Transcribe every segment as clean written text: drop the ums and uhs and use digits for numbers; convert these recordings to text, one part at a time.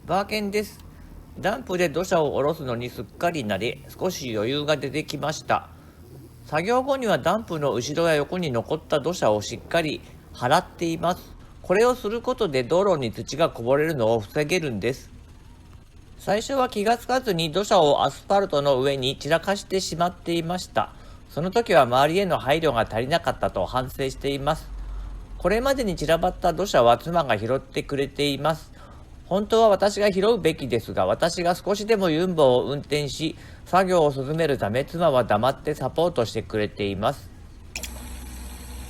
バーケンです。ダンプで土砂を下ろすのにすっかり慣れ、少し余裕が出てきました。作業後にはダンプの後ろや横に残った土砂をしっかり払っています。これをすることで道路に土がこぼれるのを防げるんです。最初は気がつかずに土砂をアスファルトの上に散らかしてしまっていました。その時は周りへの配慮が足りなかったと反省しています。これまでに散らばった土砂は妻が拾ってくれています。本当は私が拾うべきですが、私が少しでもユンボを運転し、作業を進めるため妻は黙ってサポートしてくれています。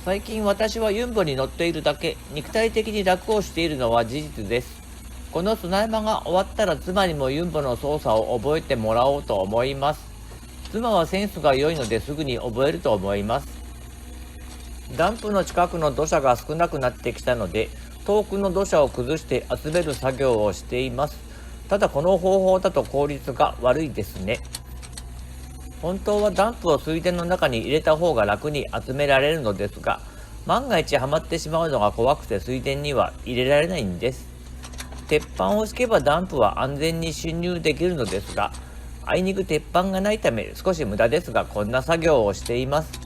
最近私はユンボに乗っているだけ、肉体的に楽をしているのは事実です。この砂山が終わったら妻にもユンボの操作を覚えてもらおうと思います。妻はセンスが良いのですぐに覚えると思います。ダンプの近くの土砂が少なくなってきたので、遠くの土砂を崩して集める作業をしています。ただこの方法だと効率が悪いですね。本当はダンプを水田の中に入れた方が楽に集められるのですが、万が一はまってしまうのが怖くて水田には入れられないんです。鉄板を敷けばダンプは安全に侵入できるのですが、あいにく鉄板がないため少し無駄ですがこんな作業をしています。